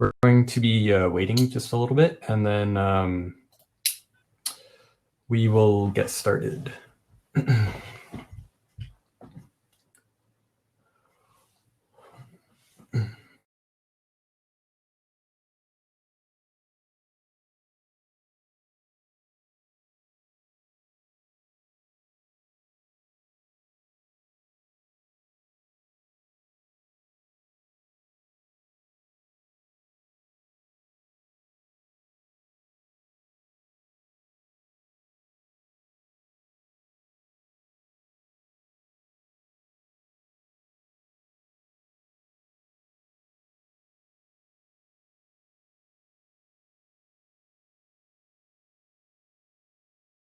We're going to be waiting just a little bit, and then we will get started.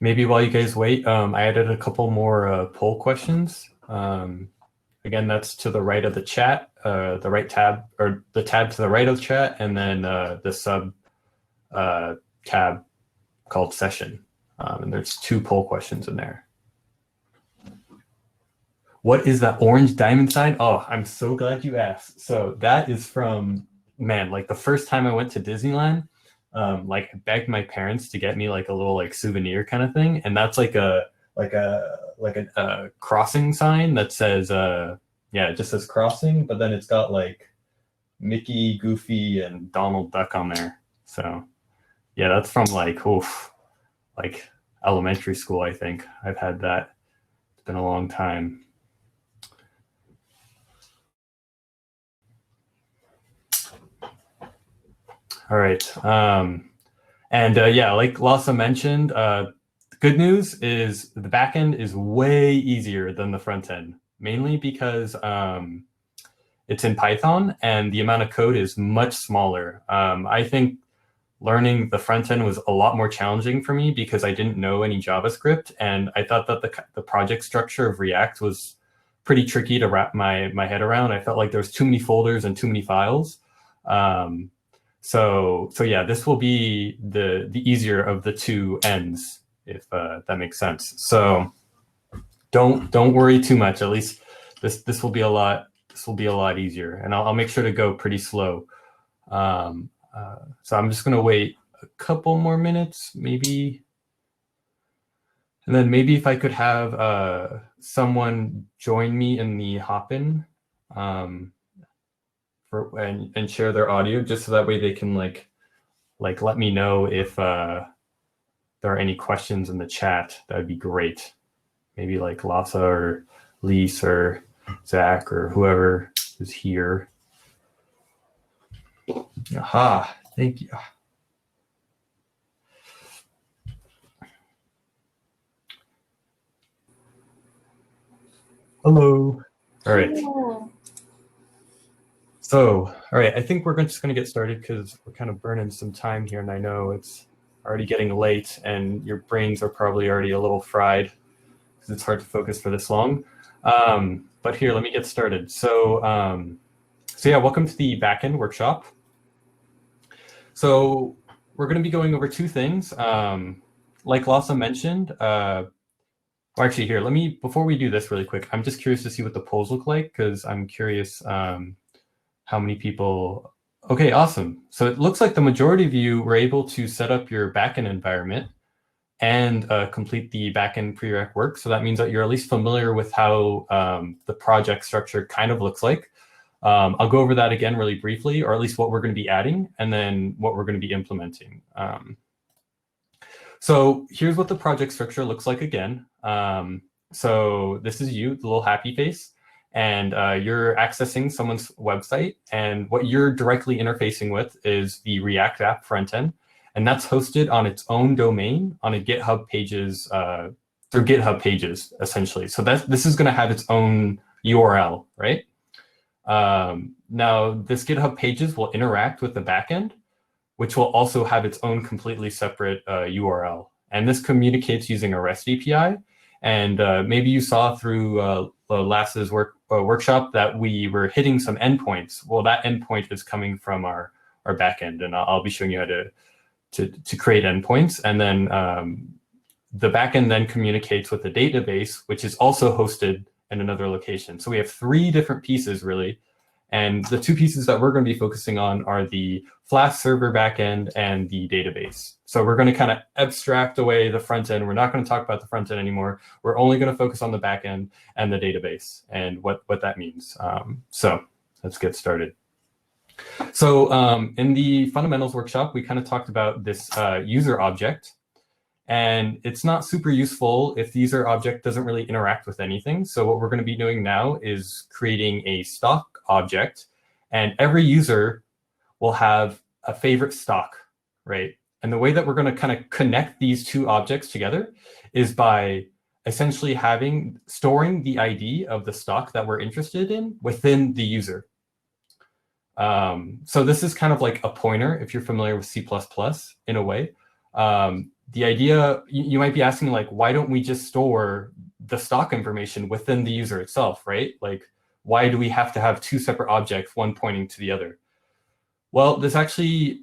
Maybe while you guys wait, I added a couple more poll questions. Again, that's to the right of the chat, the right tab, or the tab to the right of chat, and then the sub tab called session. And there's 2 poll questions in there. What is that orange diamond sign? Oh, I'm so glad you asked. So that is from, man, like the first time I went to Disneyland, like I begged my parents to get me like a little like souvenir kind of thing. And that's like a crossing sign that says, yeah, it just says crossing, but then it's got like Mickey, Goofy, and Donald Duck on there. So yeah, that's from like, oof, like elementary school, I think. I've had that. It's been a long time. All right. Yeah, like Lassa mentioned, the good news is the backend is way easier than the front end, mainly because it's in Python and the amount of code is much smaller. I think learning the front end was a lot more challenging for me because I didn't know any JavaScript, and I thought that the project structure of React was pretty tricky to wrap my head around. I felt like there was too many folders and too many files. So yeah, this will be the easier of the 2 ends, if that makes sense. So don't worry too much. At least this will be a lot easier, and I'll make sure to go pretty slow. So I'm just gonna wait a couple more minutes, maybe, and then maybe if I could have someone join me in the hop-in. And share their audio, just so that way they can like let me know if there are any questions in the chat. That'd be great. Maybe like Lassa or Lise or Zach or whoever is here. Aha, thank you. Hello. All right. Hello. So, all right, I think we're just going to get started because we're kind of burning some time here, and I know it's already getting late and your brains are probably already a little fried because it's hard to focus for this long. But here, let me get started. So yeah, welcome to the Backend Workshop. So we're going to be going over 2 things. Like Lassa mentioned, actually here, before we do this really quick, I'm just curious to see what the polls look like, because I'm curious how many people. Okay, awesome. So it looks like the majority of you were able to set up your backend environment and complete the backend prereq work. So that means that you're at least familiar with how the project structure kind of looks like. I'll go over that again really briefly, or at least what we're going to be adding and then what we're going to be implementing. So here's what the project structure looks like again. So this is you, the little happy face. And you're accessing someone's website, and what you're directly interfacing with is the React app frontend, and that's hosted on its own domain on a GitHub pages through GitHub pages, essentially. So this is going to have its own URL, right? Now this GitHub pages will interact with the backend, which will also have its own completely separate URL, and this communicates using a REST API. And maybe you saw through Lassa's workshop that we were hitting some endpoints. Well, that endpoint is coming from our backend, and I'll be showing you how to create endpoints. And then the backend then communicates with the database, which is also hosted in another location. So we have 3 different pieces really, And the two pieces that we're going to be focusing on are the Flask server backend and the database. So we're going to kind of abstract away the front end. We're not going to talk about the front end anymore. We're only going to focus on the backend and the database and what that means. So let's get started. So in the fundamentals workshop, we kind of talked about this user object. And it's not super useful if the user object doesn't really interact with anything. So what we're going to be doing now is creating a stock object. And every user will have a favorite stock, right? And the way that we're going to kind of connect these two objects together is by essentially storing the ID of the stock that we're interested in within the user. So this is kind of like a pointer, if you're familiar with C++ in a way. The idea, you might be asking, like, why don't we just store the stock information within the user itself, right? Like, why do we have to have two separate objects, one pointing to the other? Well, this actually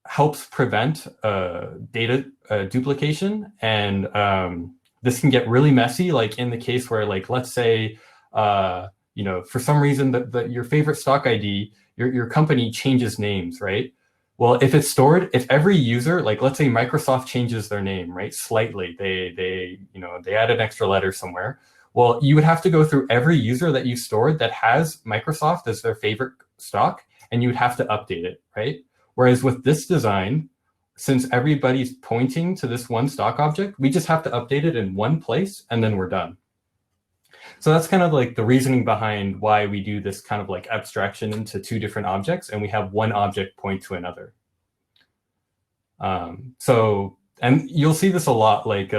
helps prevent data duplication. And this can get really messy, like in the case where, like, let's say, for some reason your favorite stock ID, your company changes names, right? Well, if it's stored, if every user, like let's say Microsoft changes their name, right, slightly, they add an extra letter somewhere. Well, you would have to go through every user that you stored that has Microsoft as their favorite stock, and you would have to update it, right? Whereas with this design, since everybody's pointing to this one stock object, we just have to update it in one place, and then we're done. So that's kind of like the reasoning behind why we do this kind of like abstraction into two different objects, and we have one object point to another. And you'll see this a lot, like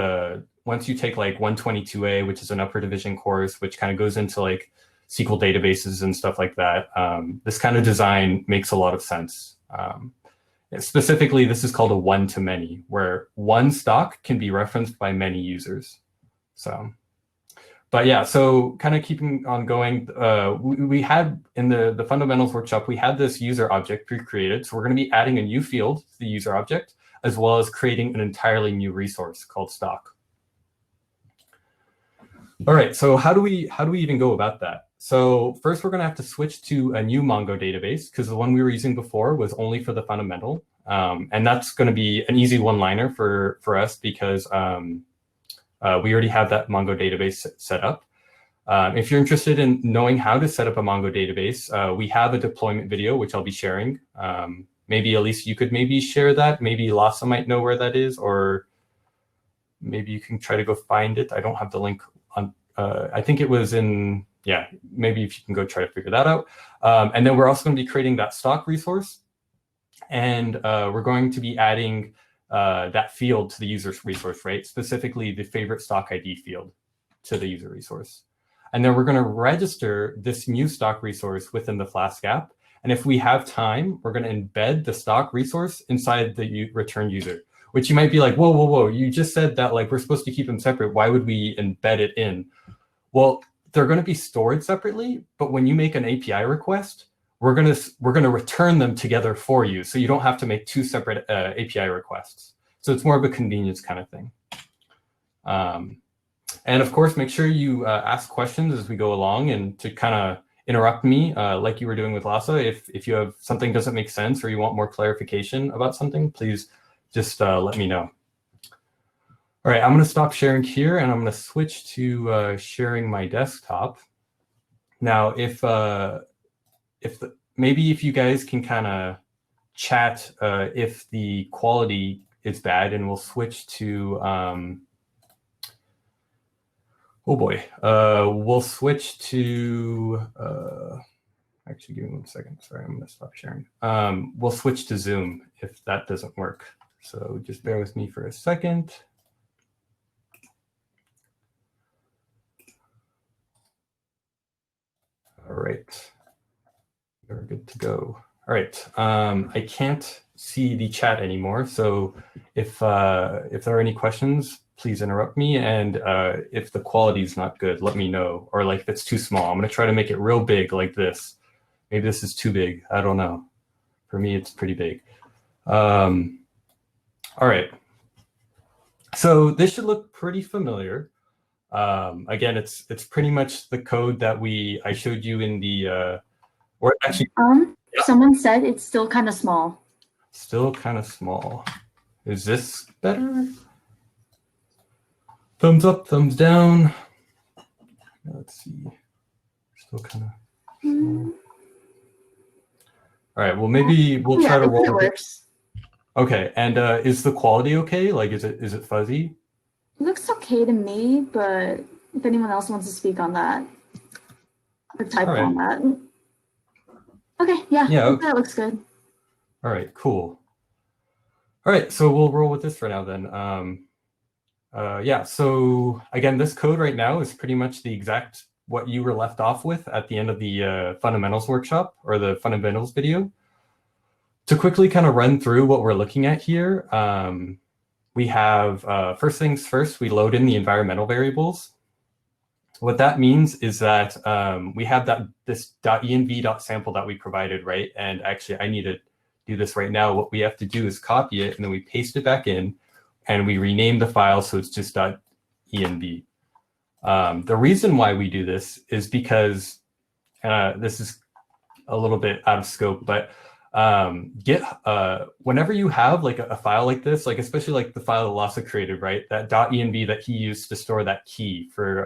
once you take like 122A, which is an upper division course, which kind of goes into like SQL databases and stuff like that. This kind of design makes a lot of sense. Specifically, this is called a one-to-many, where one stock can be referenced by many users. But yeah, so kind of keeping on going, we had in the fundamentals workshop, we had this user object pre-created. So we're going to be adding a new field to the user object, as well as creating an entirely new resource called stock. All right, so how do we even go about that? So first, we're going to have to switch to a new Mongo database, because the one we were using before was only for the fundamental. And that's going to be an easy one-liner for us, because we already have that Mongo database set up. If you're interested in knowing how to set up a Mongo database, we have a deployment video, which I'll be sharing. Maybe Elise, you could maybe share that. Maybe Lhasa might know where that is, or maybe you can try to go find it. I don't have the link on. I think it was in, yeah, maybe if you can go try to figure that out. And then we're also going to be creating that stock resource. And we're going to be adding that field to the user's resource, right? Specifically, the favorite stock ID field to the user resource. And then we're going to register this new stock resource within the Flask app. And if we have time, we're going to embed the stock resource inside the return user, which you might be like, whoa, whoa, whoa, you just said that like we're supposed to keep them separate. Why would we embed it in? Well, they're going to be stored separately, but when you make an API request, we're going to return them together for you, so you don't have to make two separate API requests. So it's more of a convenience kind of thing. And of course, make sure you ask questions as we go along, and to kind of interrupt me like you were doing with Lhasa. If you have something doesn't make sense or you want more clarification about something, please just let me know. All right, I'm going to stop sharing here, and I'm going to switch to sharing my desktop. Now, maybe if you guys can kind of chat if the quality is bad, and we'll switch to, oh boy, we'll switch to, actually give me 1 second, sorry, I'm gonna stop sharing. We'll switch to Zoom if that doesn't work. So just bear with me for a second. All right. We're good to go. All right. I can't see the chat anymore, so if there are any questions, please interrupt me. And if the quality is not good, let me know. Or like if it's too small, I'm going to try to make it real big like this. Maybe this is too big. I don't know. For me, it's pretty big. All right. So this should look pretty familiar. Again, it's pretty much the code that I showed you in the, or actually, yeah. Someone said it's still kind of small. Still kind of small. Is this better? Thumbs up, thumbs down. Let's see. Still kind of small. All right, well, maybe we'll try to roll. It works. Okay, and is the quality okay? Like, is it fuzzy? It looks okay to me, but if anyone else wants to speak on that or type on that. Okay, yeah, that looks good. All right, cool. All right, so we'll roll with this for now then. Yeah, so again, this code right now is pretty much the exact what you were left off with at the end of the fundamentals workshop or the fundamentals video. To quickly kind of run through what we're looking at here, we have, first things first, we load in the environmental variables. What that means is that we have this .env.sample that we provided, right? And actually, I need to do this right now. What we have to do is copy it, and then we paste it back in, and we rename the file so it's just .env. The reason why we do this is because this is a little bit out of scope, but whenever you have like a file like this, like especially like the file that Lasse created, right? That .env that he used to store that key for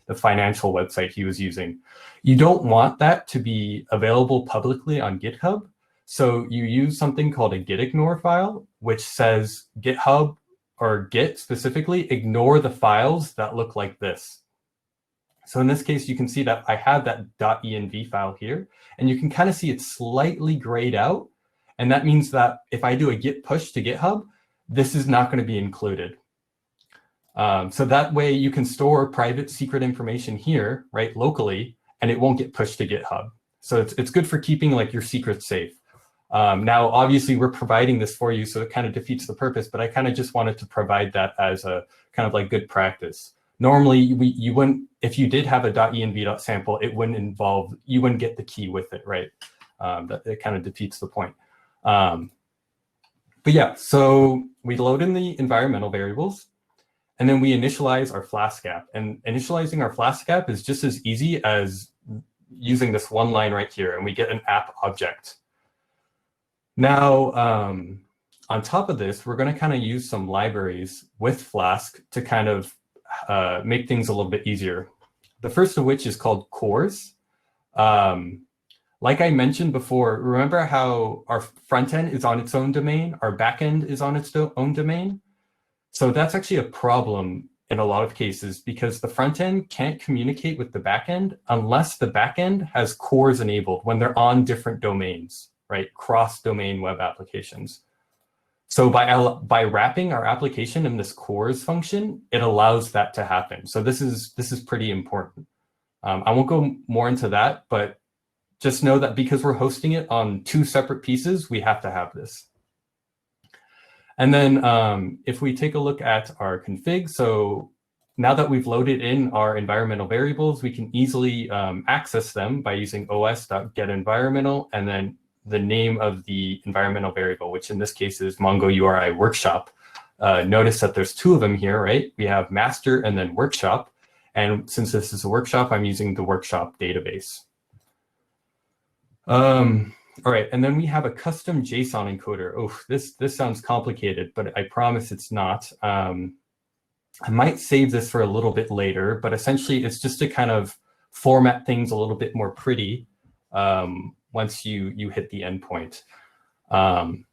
the financial website he was using. You don't want that to be available publicly on GitHub. So you use something called a gitignore file, which says GitHub or Git specifically, ignore the files that look like this. So in this case, you can see that I have that .env file here, and you can kind of see it's slightly grayed out. And that means that if I do a git push to GitHub, this is not going to be included. So that way you can store private secret information here, right, locally, and it won't get pushed to GitHub. So it's good for keeping like your secrets safe. Now, obviously, we're providing this for you, so it kind of defeats the purpose, but I kind of just wanted to provide that as a kind of like good practice. Normally, you wouldn't, if you did have a .env.sample, it wouldn't involve, you wouldn't get the key with it, right? It kind of defeats the point. But yeah, so we load in the environmental variables, and then we initialize our Flask app. And initializing our Flask app is just as easy as using this one line right here, and we get an app object. Now, on top of this, we're going to kind of use some libraries with Flask to kind of make things a little bit easier. The first of which is called cores. Like I mentioned before, remember how our front end is on its own domain, our back end is on its own domain? So that's actually a problem in a lot of cases because the front end can't communicate with the back end unless the back end has cores enabled when they're on different domains, right? Cross-domain web applications. So by wrapping our application in this cores function, it allows that to happen. So this is pretty important. I won't go more into that, but just know that because we're hosting it on two separate pieces, we have to have this. And then if we take a look at our config, so now that we've loaded in our environmental variables, we can easily access them by using os.getEnvironmental and then the name of the environmental variable, which in this case is Mongo URI workshop. Notice that there's two of them here, right? We have master and then workshop. And since this is a workshop, I'm using the workshop database. All right, and then we have a custom JSON encoder. Oh, this sounds complicated, but I promise it's not. I might save this for a little bit later, but essentially it's just to kind of format things a little bit more pretty once you hit the endpoint. And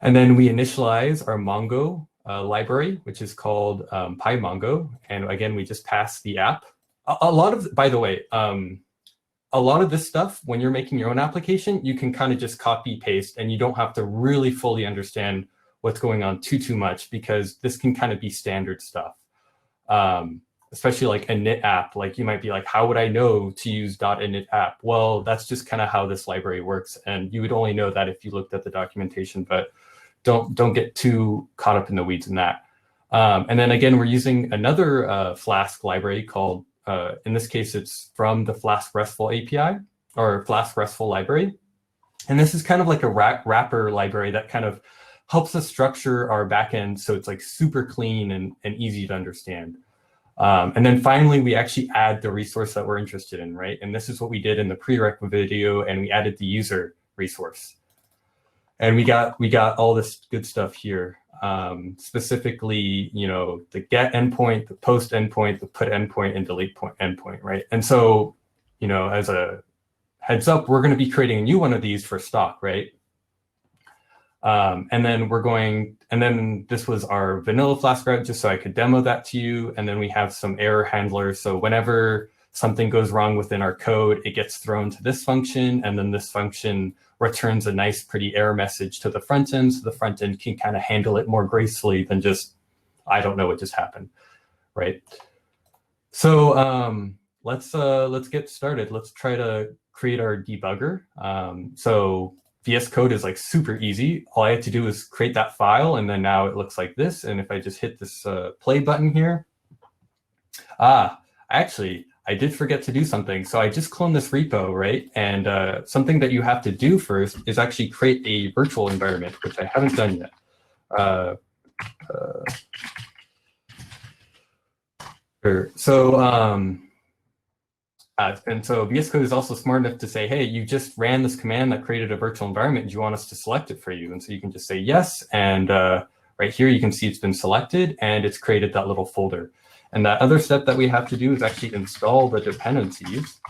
then we initialize our Mongo library, which is called PyMongo. And again, we just pass the app. A lot of, by the way, a lot of this stuff, when you're making your own application, you can kind of just copy paste and you don't have to really fully understand what's going on too much because this can kind of be standard stuff. Especially like a init app, like you might be like, how would I know to use .init app? Well, that's just kind of how this library works. And you would only know that if you looked at the documentation, but don't get too caught up in the weeds in that. And then again, we're using another Flask library called, in this case, it's from the Flask RESTful API or Flask RESTful library. And this is kind of like a wrapper library that kind of helps us structure our backend so it's like super clean and easy to understand. And then finally, we actually add the resource that we're interested in, right? And this is what we did in the prereq video, and we added the user resource. And we got all this good stuff here. Specifically, the get endpoint, the post endpoint, the put endpoint, and delete endpoint, right? And so, as a heads up, we're going to be creating a new one of these for stock, right? And then this was our vanilla Flask route, just so I could demo that to you. And then we have some error handlers. So whenever something goes wrong within our code, it gets thrown to this function, and then this function returns a nice, pretty error message to the front end, so the front end can kind of handle it more gracefully than just, I don't know what just happened, right? So let's get started. Let's try to create our debugger. So VS Code is like super easy. All I had to do is create that file, and then now it looks like this. And if I just hit this play button here, actually, I did forget to do something. So I just cloned this repo, right? And something that you have to do first is actually create a virtual environment, which I haven't done yet. And so VS Code is also smart enough to say, hey, you just ran this command that created a virtual environment. Do you want us to select it for you? And so you can just say yes. And right here, you can see it's been selected, and it's created that little folder. And that other step that we have to do is actually install the dependencies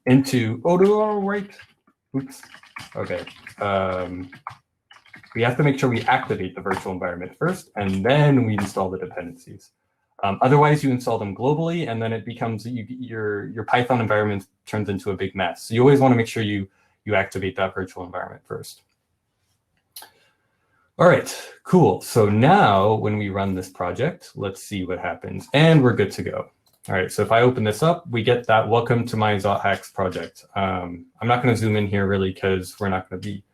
into, oops, okay. We have to make sure we activate the virtual environment first, and then we install the dependencies. Otherwise, you install them globally, and then it becomes, your Python environment turns into a big mess. So you always want to make sure you activate that virtual environment first. All right, cool. So now when we run this project, let's see what happens. And we're good to go. All right, so if I open this up, we get that welcome to my ZotHacks project. I'm not going to zoom in here really because we're not going to be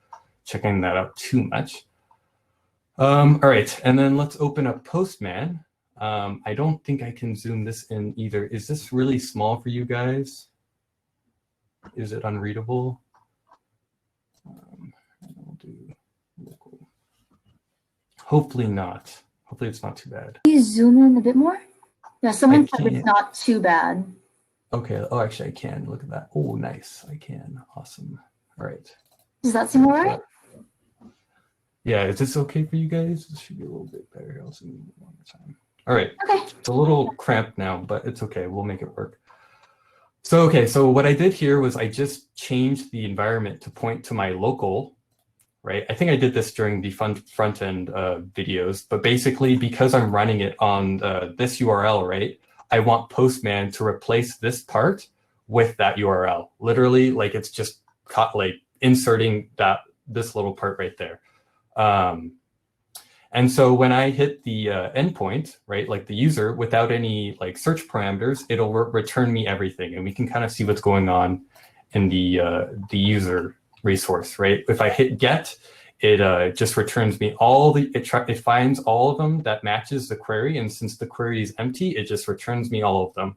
checking that out too much. All right, and then let's open up Postman. I don't think I can zoom this in either. Is this really small for you guys? Is it unreadable? I'll do local. Hopefully not. Hopefully it's not too bad. Can you zoom in a bit more? Yeah, someone said it's not too bad. Okay. Oh, actually, I can. Look at that. Oh, nice. I can. Awesome. All right. Does that seem all right? Yeah. Is this okay for you guys? This should be a little bit better. I'll zoom in one more time. All right. Okay. It's a little cramped now, but it's okay. We'll make it work. So, okay. So what I did here was I just changed the environment to point to my local, right? I think I did this during the front end videos, but basically because I'm running it on this URL, right? I want Postman to replace this part with that URL. Literally, like it's just inserting this little part right there. And so when I hit the endpoint, right, like the user, without any like search parameters, it'll return me everything, and we can kind of see what's going on in the user resource, right? If I hit get, it just returns me it finds all of them that matches the query, and since the query is empty, it just returns me all of them,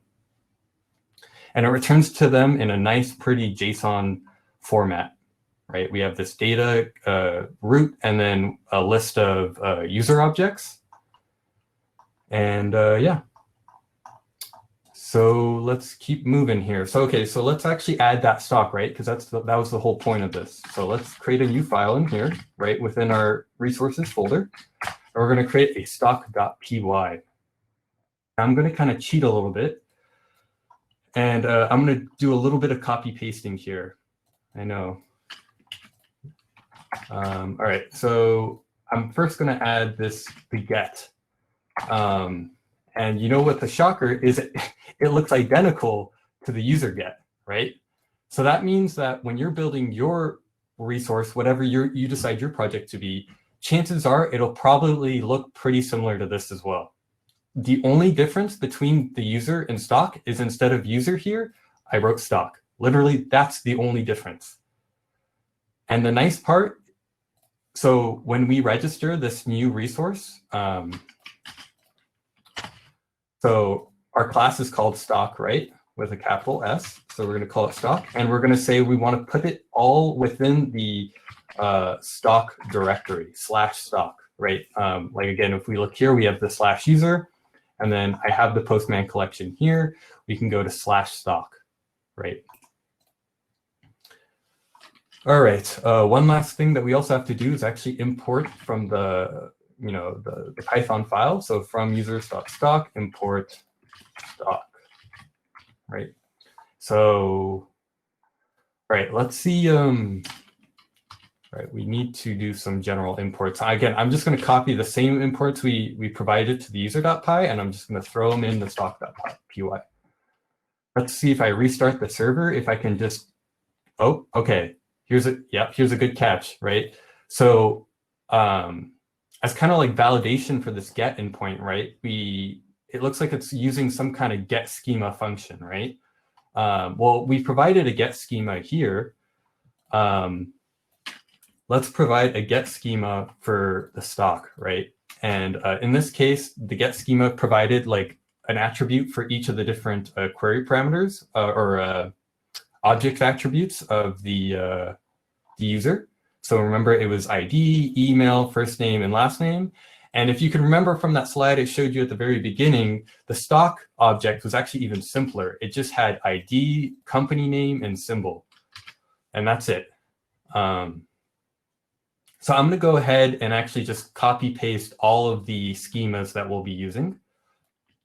and it returns to them in a nice, pretty JSON format. Right, we have this data root and then a list of user objects. And yeah, so let's keep moving here. So, okay, so let's actually add that stock, right? Because that was the whole point of this. So let's create a new file in here, right, within our resources folder. And we're going to create a stock.py. I'm going to kind of cheat a little bit. And I'm going to do a little bit of copy pasting here. I know. All right, so I'm first going to add the get. And you know what the shocker is? It looks identical to the user get, right? So that means that when you're building your resource, whatever you decide your project to be, chances are it'll probably look pretty similar to this as well. The only difference between the user and stock is instead of user here, I wrote stock. Literally, that's the only difference. And the nice part, so when we register this new resource, so our class is called stock, right? With a capital S. So we're going to call it stock. And we're going to say we want to put it all within the stock directory /stock. right? Like again, if we look here, we have the /user, and then I have the Postman collection here. We can go to /stock, right? All right, one last thing that we also have to do is actually import from the, the Python file. So from users.stock, import stock, right? So, right, let's see, right, we need to do some general imports. Again, I'm just gonna copy the same imports we provided to the user.py, and I'm just gonna throw them in the stock.py. Let's see if I restart the server, if I can just, oh, okay. Here's a good catch, right? So as kind of like validation for this get endpoint, right? It looks like it's using some kind of get schema function, right? Well, we provided a get schema here. Let's provide a get schema for the stock, right? And in this case, the get schema provided like an attribute for each of the different query parameters or object attributes of the user. So remember, it was ID, email, first name, and last name. And if you can remember from that slide I showed you at the very beginning, the stock object was actually even simpler. It just had ID, company name, and symbol. And that's it. So I'm going to go ahead and actually just copy paste all of the schemas that we'll be using.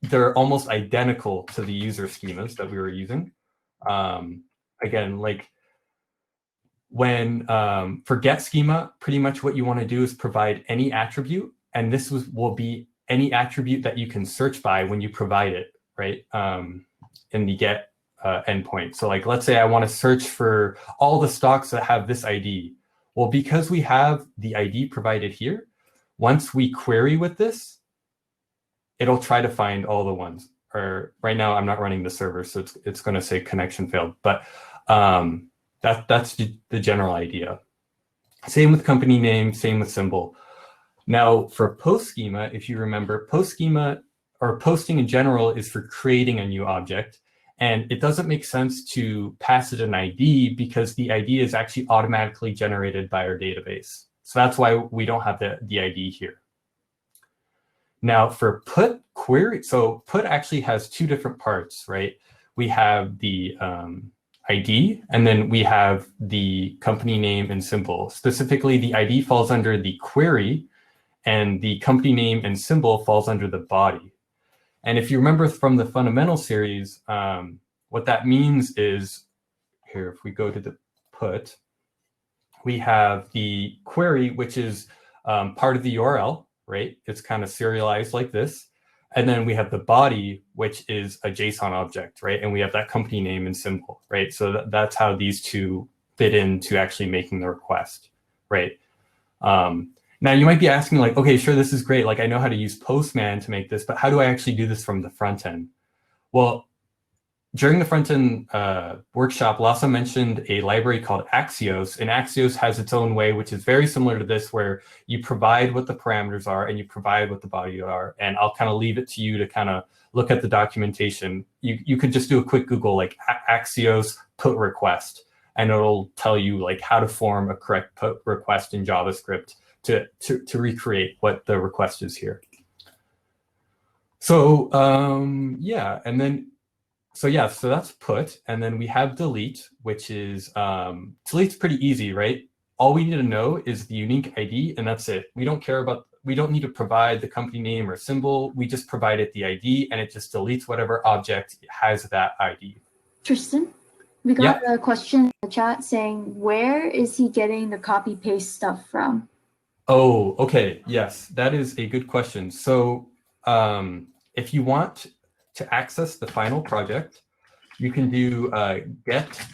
They're almost identical to the user schemas that we were using. Again, like when for get schema, pretty much what you want to do is provide any attribute, and this will be any attribute that you can search by when you provide it, right? In the get endpoint. So like, let's say I want to search for all the stocks that have this ID. Well, because we have the ID provided here, once we query with this, it'll try to find all the ones. Or right now, I'm not running the server, so it's going to say connection failed. But that's the general idea. Same with company name, same with symbol. Now, for post schema, if you remember, post schema or posting in general is for creating a new object. And it doesn't make sense to pass it an ID because the ID is actually automatically generated by our database. So that's why we don't have the ID here. Now for put query, so put actually has two different parts, right? We have the ID, and then we have the company name and symbol. Specifically, the ID falls under the query, and the company name and symbol falls under the body. And if you remember from the fundamental series, what that means is, here, if we go to the put, we have the query, which is part of the URL, right? It's kind of serialized like this. And then we have the body, which is a JSON object, right? And we have that company name and symbol, right? So that's how these two fit into actually making the request, right? Now you might be asking like, okay, sure, this is great. Like I know how to use Postman to make this, but how do I actually do this from the front end? Well, during the front end workshop, Lasse mentioned a library called Axios, and Axios has its own way, which is very similar to this, where you provide what the parameters are and you provide what the body are. And I'll kind of leave it to you to kind of look at the documentation. You could just do a quick Google like Axios put request, and it'll tell you like how to form a correct put request in JavaScript to recreate what the request is here. So yeah, and then so that's put, and then we have delete, which is delete's pretty easy, right? All we need to know is the unique ID, and that's it. We don't need to provide the company name or symbol. We just provide it the ID, and it just deletes whatever object has that ID. Tristan, we got a question in the chat saying, where is he getting the copy paste stuff from? Oh, okay. Yes, that is a good question. So if you want to access the final project, you can do get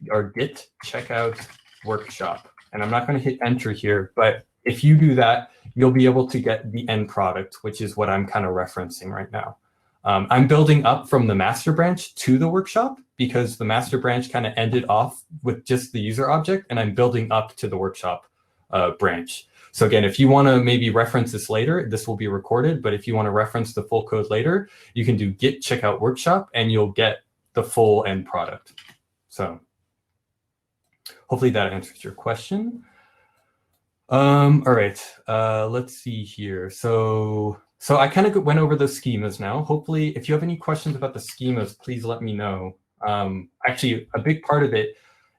or git checkout workshop. And I'm not going to hit enter here, but if you do that, you'll be able to get the end product, which is what I'm kind of referencing right now. I'm building up from the master branch to the workshop because the master branch kind of ended off with just the user object, and I'm building up to the workshop branch. So again, if you want to maybe reference this later, this will be recorded. But if you want to reference the full code later, you can do git checkout workshop, and you'll get the full end product. So hopefully that answers your question. All right, let's see here. So I kind of went over the schemas now. Hopefully, if you have any questions about the schemas, please let me know. Actually, a big part of it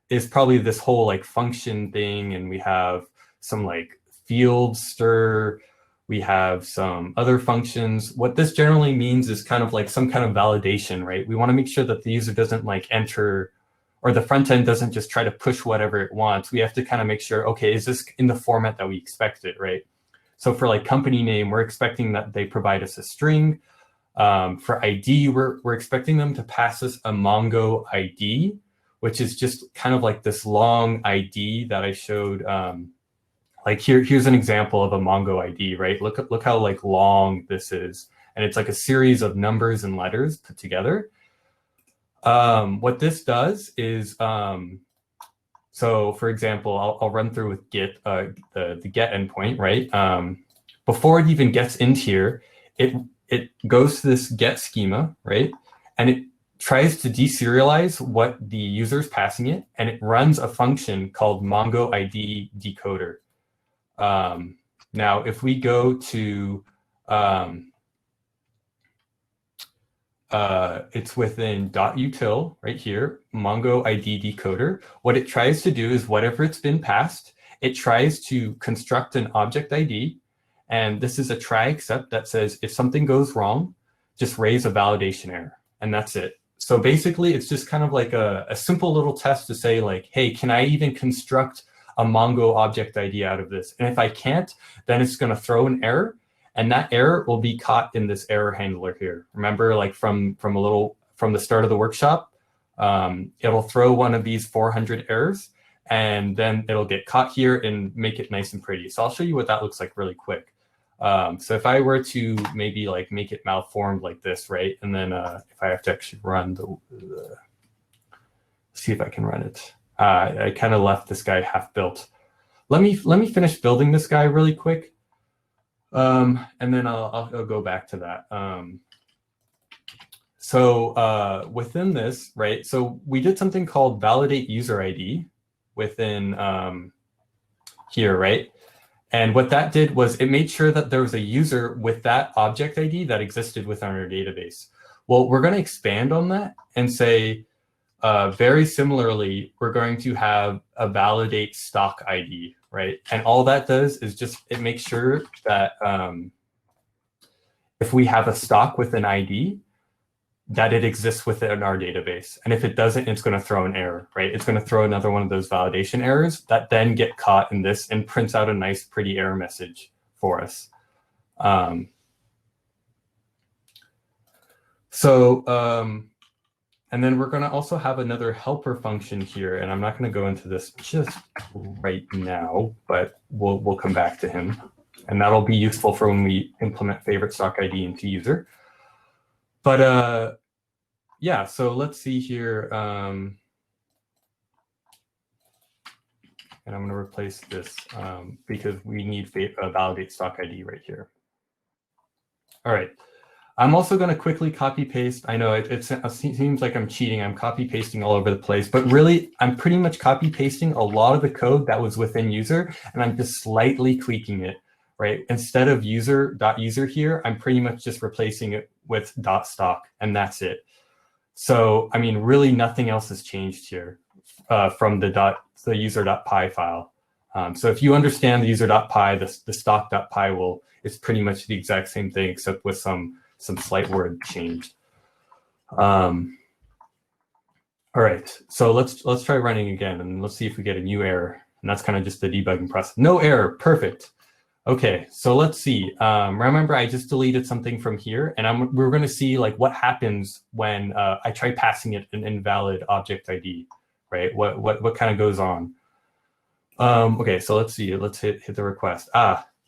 is probably this whole like function thing, and we have some like field stir, we have some other functions. What this generally means is kind of like some kind of validation, right? We want to make sure that the user doesn't like enter, or the front end doesn't just try to push whatever it wants. We have to kind of make sure, okay, is this in the format that we expected, right? So for like company name, we're expecting that they provide us a string. For ID, we're expecting them to pass us a Mongo ID, which is just kind of like this long ID that I showed. Like here's an example of a Mongo ID, right? Look how like long this is. And it's like a series of numbers and letters put together. What this does is, so for example, I'll run through with Git, the get endpoint, right? Before it even gets into here, it goes to this get schema, right? And it tries to deserialize what the user is passing it, and it runs a function called Mongo ID decoder. Now, if we go to, it's within .util right here, Mongo ID decoder. What it tries to do is whatever it's been passed, it tries to construct an object ID. And this is a try except that says, if something goes wrong, just raise a validation error. And that's it. So basically, it's just kind of like a simple little test to say like, hey, can I even construct a Mongo object ID out of this? And if I can't, then it's going to throw an error. And that error will be caught in this error handler here. Remember, like from the start of the workshop, it'll throw one of these 400 errors, and then it'll get caught here and make it nice and pretty. So I'll show you what that looks like really quick. So if I were to maybe like make it malformed like this, right? And then if I have to actually run see if I can run it. I kind of left this guy half built. Let me finish building this guy really quick. And then I'll go back to that. So within this, right, so we did something called validate user ID within here, right? And what that did was it made sure that there was a user with that object ID that existed within our database. Well, we're going to expand on that and say, very similarly, we're going to have a validate stock ID, right? And all that does is just, it makes sure that if we have a stock with an ID, that it exists within our database. And if it doesn't, it's going to throw an error, right? It's going to throw another one of those validation errors that then get caught in this and prints out a nice, pretty error message for us. And then we're going to also have another helper function here. And I'm not going to go into this just right now, but we'll come back to him. And that'll be useful for when we implement favorite stock ID into user. But yeah, so let's see here. And I'm going to replace this because we need validate stock ID right here. All right. I'm also going to quickly copy paste. I know it seems like I'm cheating. I'm copy pasting all over the place, but really I'm pretty much copy pasting a lot of the code that was within user, and I'm just slightly tweaking it, right? Instead of user.user here, I'm pretty much just replacing it with .stock, and that's it. So, I mean, really nothing else has changed here from the user.py file. So if you understand the user.py, the stock.py it's pretty much the exact same thing, except with some slight word change. All right, so let's try running again, and let's see if we get a new error. And that's kind of just the debugging process. No error, perfect. Okay, so let's see. Remember, I just deleted something from here, and we're going to see like what happens when I try passing it an invalid object ID, right? What kind of goes on? Okay, so let's see. Let's hit the request.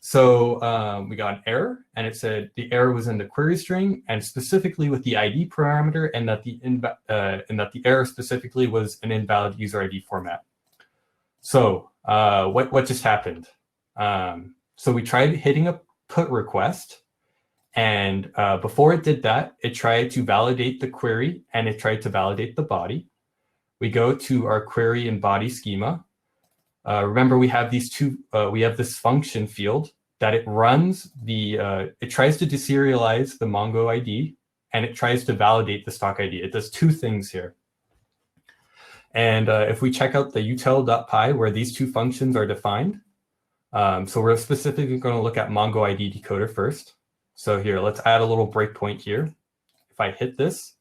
So we got an error, and it said the error was in the query string, and specifically with the ID parameter, and that the error specifically was an invalid user ID format. So what just happened? So we tried hitting a put request, and before it did that, it tried to validate the query, and it tried to validate the body. We go to our query and body schema. remember we have these two, we have this function field that it runs the, it tries to deserialize the Mongo ID and it tries to validate the stock ID. It does two things here. And if we check out the util.py where these two functions are defined, so we're specifically going to look at Mongo ID decoder first. So here, let's add a little breakpoint here. If I hit this,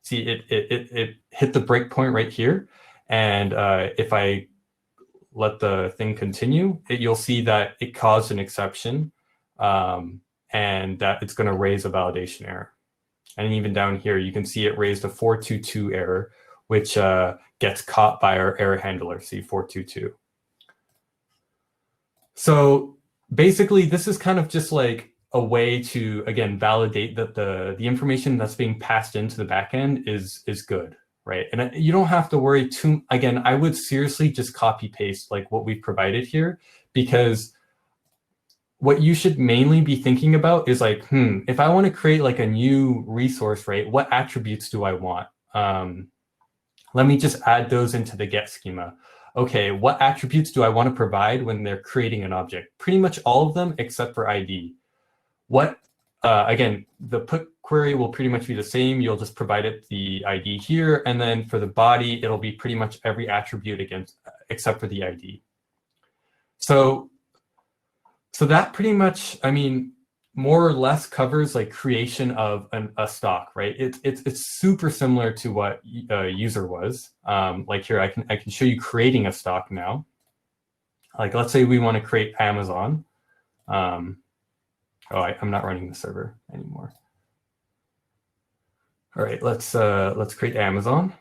see it hit the breakpoint right here. And if I let the thing continue, you'll see that it caused an exception and that it's going to raise a validation error. And even down here, you can see it raised a 422 error, which gets caught by our error handler, C422. So basically, this is kind of just like a way to, again, validate that the information that's being passed into the backend is good, right? And you don't have to worry too, again, I would seriously just copy paste like what we've provided here, because what you should mainly be thinking about is like, if I want to create like a new resource, right, what attributes do I want? Let me just add those into the get schema. Okay, what attributes do I want to provide when they're creating an object? Pretty much all of them except for ID. What, again, the put query will pretty much be the same. You'll just provide it the ID here. And then for the body, it'll be pretty much every attribute except for the ID. So that pretty much, I mean, more or less covers like creation of a stock, right? It's super similar to what user was. Like here, I can show you creating a stock now. Like let's say we want to create Amazon. I'm not running the server anymore. All right, let's create Amazon.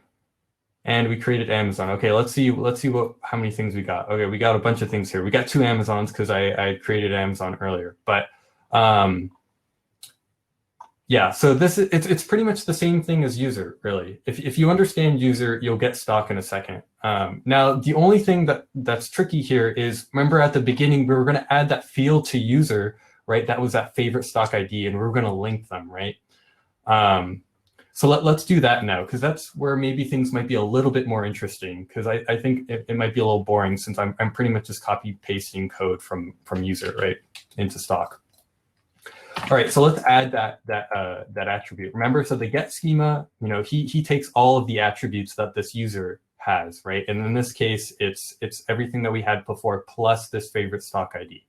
And we created Amazon. Okay, let's see how many things we got. Okay, we got a bunch of things here. We got 2 Amazons because I created Amazon earlier. But yeah, so it's pretty much the same thing as user, really. If you understand user, you'll get stock in a second. Now, the only thing that's tricky here is, remember at the beginning, we were going to add that field to user, right? That was that favorite stock ID, and we were going to link them, right? So let's do that now, because that's where maybe things might be a little bit more interesting, because I think it might be a little boring since I'm pretty much just copy pasting code from user, right, into stock. All right, so let's add that attribute. Remember, so the get schema, you know, he takes all of the attributes that this user has, right? And in this case, it's everything that we had before plus this favorite stock ID.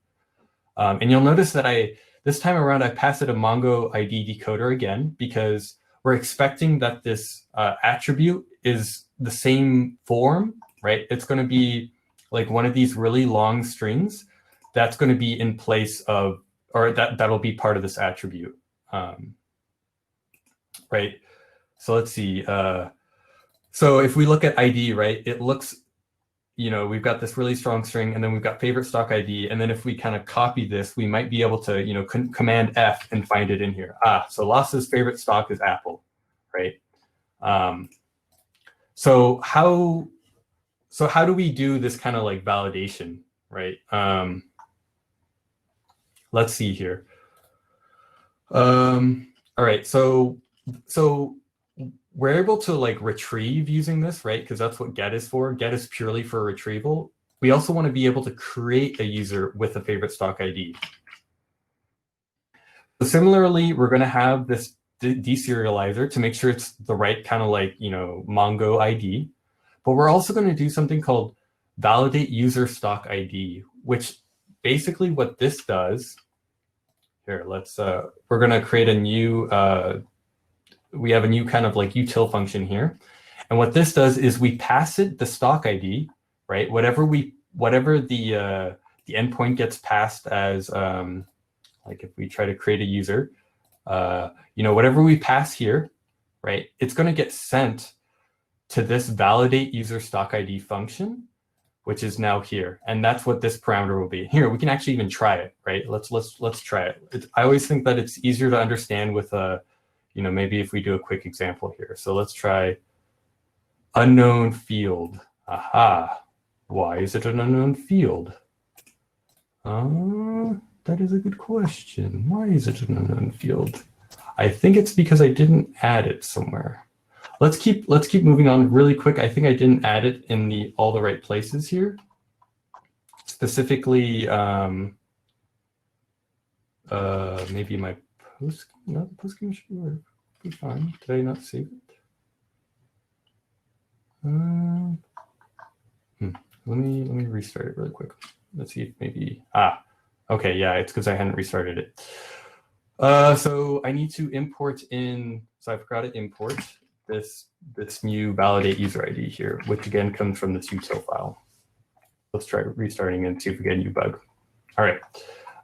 And you'll notice that this time around I pass it a Mongo ID decoder again, because we're expecting that this attribute is the same form, right? It's going to be like one of these really long strings that's going to be in place of, or that'll be part of this attribute, right? So let's see. So if we look at ID, right, it looks, you know, we've got this really strong string, and then we've got favorite stock ID. And then if we kind of copy this, we might be able to, you know, Command F and find it in here. So Lass's favorite stock is Apple, right? So how do we do this kind of like validation, right? Let's see here. All right, so we're able to like retrieve using this, right? Because that's what get is for. Get is purely for retrieval. We also want to be able to create a user with a favorite stock ID. So similarly, we're going to have this deserializer to make sure it's the right kind of like, you know, Mongo ID. But we're also going to do something called validate user stock ID, which basically what this does, here, we're going to create a new, we have a new kind of like util function here. And what this does is we pass it the stock ID, right? Whatever the endpoint gets passed as, like if we try to create a user, you know, whatever we pass here, right? It's going to get sent to this validate user stock ID function, which is now here. And that's what this parameter will be. Here, we can actually even try it, right? Let's try it. I always think that it's easier to understand with you know, maybe if we do a quick example here. So let's try unknown field. Aha. Why is it an unknown field? That is a good question. Why is it an unknown field? I think it's because I didn't add it somewhere. Let's keep moving on really quick. I think I didn't add it in all the right places here. specifically maybe my post, no, the post schema should be fine. Did I not save it? Let me restart it really quick. Let's see if maybe, okay, yeah, it's because I hadn't restarted it. So I need to import in, so I forgot to import this new validate user ID here, which again comes from this util file. Let's try restarting and see if we get a new bug. All right.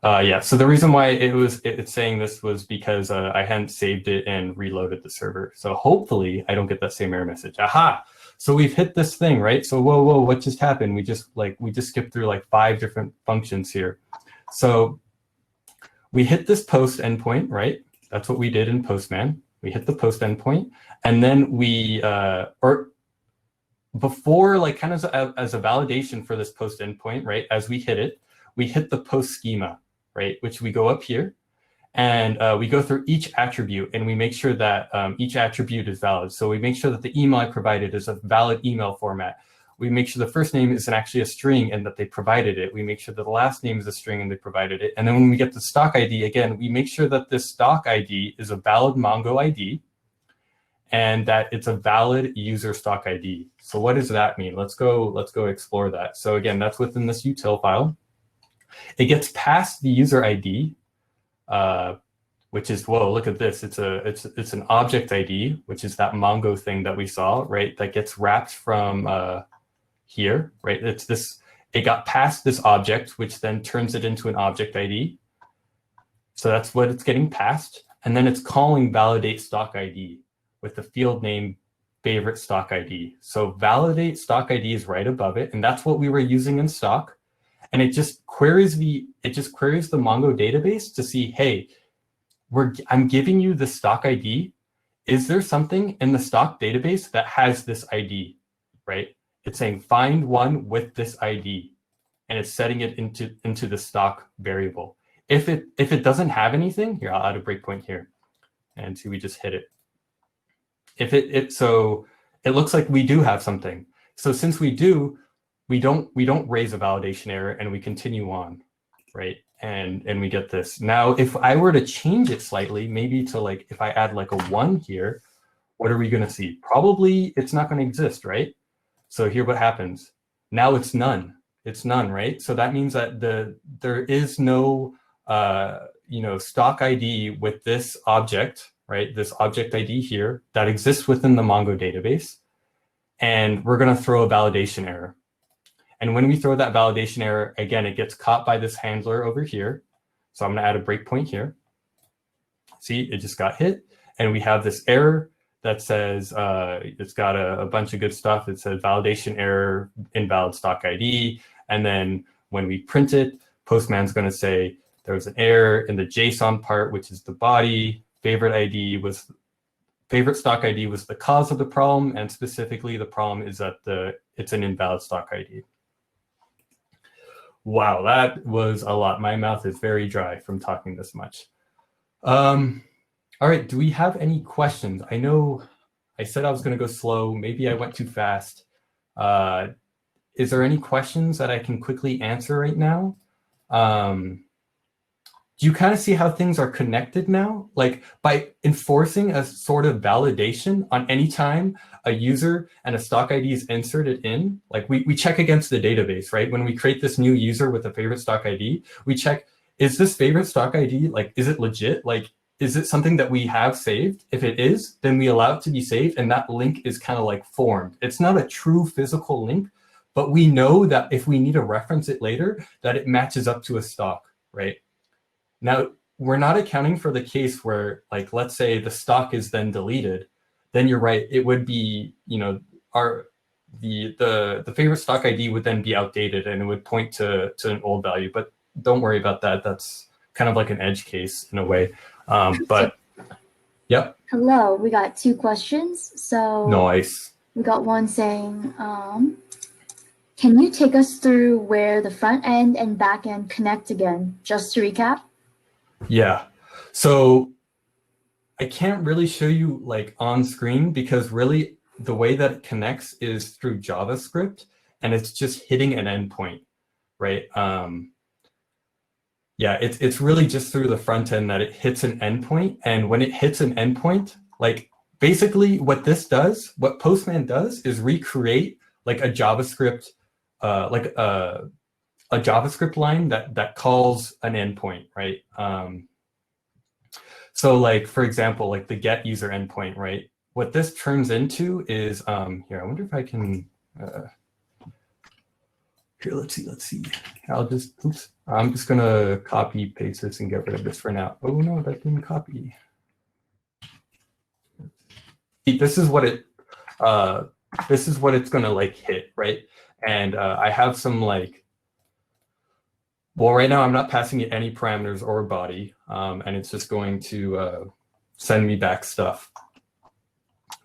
Yeah, so the reason why it's saying this was because I hadn't saved it and reloaded the server. So hopefully I don't get that same error message. Aha! So we've hit this thing, right? So whoa, what just happened? We just skipped through like 5 different functions here. So we hit this post endpoint, right? That's what we did in Postman. We hit the post endpoint, and then we or before, like kind of as a validation for this post endpoint, right? As we hit the post schema, right? Which we go up here, and we go through each attribute, and we make sure that each attribute is valid. So we make sure that the email I provided is a valid email format. We make sure the first name isn't actually a string and that they provided it. We make sure that the last name is a string and they provided it. And then when we get the stock ID, again, we make sure that this stock ID is a valid Mongo ID and that it's a valid user stock ID. So what does that mean? Let's go explore that. So again, that's within this util file. It gets past the user ID, which is, whoa, look at this. It's an object ID, which is that Mongo thing that we saw, right? That gets wrapped from here, right? It got past this object, which then turns it into an object ID. So that's what it's getting past. And then it's calling validate stock ID with the field name favorite stock ID. So validate stock ID is right above it. And that's what we were using in stock. And it just queries the Mongo database to see, hey, I'm giving you the stock ID. Is there something in the stock database that has this ID, right? It's saying find one with this ID, and it's setting it into the stock variable. If it doesn't have anything, here, I'll add a breakpoint here, and see, we just hit it. So it looks like we do have something. So since we do, we don't raise a validation error, and we continue on, right? And we get this. Now, if I were to change it slightly, maybe to like, if I add like a 1 here, what are we going to see? Probably it's not going to exist, right? So here what happens. Now it's none. It's none, right? So that means that there is no stock ID with this object, right? This object ID here that exists within the Mongo database. And we're going to throw a validation error. And when we throw that validation error, again, it gets caught by this handler over here. So I'm going to add a breakpoint here. See, it just got hit. And we have this error that says, it's got a bunch of good stuff. It says validation error, invalid stock ID. And then when we print it, Postman's going to say there was an error in the JSON part, which is the body. Favorite stock ID was the cause of the problem. And specifically, the problem is that it's an invalid stock ID. Wow, that was a lot. My mouth is very dry from talking this much. All right, do we have any questions? I know I said I was going to go slow. Maybe I went too fast. Is there any questions that I can quickly answer right now? Do you kind of see how things are connected now? Like by enforcing a sort of validation on any time a user and a stock ID is inserted in, like we check against the database, right? When we create this new user with a favorite stock ID, we check, is this favorite stock ID, like, is it legit? Like, is it something that we have saved? If it is, then we allow it to be saved, and that link is kind of like formed. It's not a true physical link, but we know that if we need to reference it later, that it matches up to a stock, right? Now, we're not accounting for the case where, like, let's say the stock is then deleted, then you're right, it would be, the favorite stock ID would then be outdated and it would point to an old value, but don't worry about that. That's kind of like an edge case in a way. But yep. Hello, we got 2 questions. So nice. We got one saying, can you take us through where the front end and back end connect again, just to recap? Yeah, so I can't really show you like on screen because really the way that it connects is through JavaScript and it's just hitting an endpoint. right? Yeah, it's really just through the front end that it hits an endpoint. And when it hits an endpoint, like basically what this does, what Postman does is recreate like a JavaScript, a JavaScript line that calls an endpoint, right? So like, for example, like the get user endpoint, right? What this turns into is, here, I wonder if I can, here, let's see. I'm just gonna copy paste this and get rid of this for now. Oh no, that didn't copy. This is what it's gonna like hit, right? And I have some like, well, right now I'm not passing it any parameters or body, and it's just going to send me back stuff.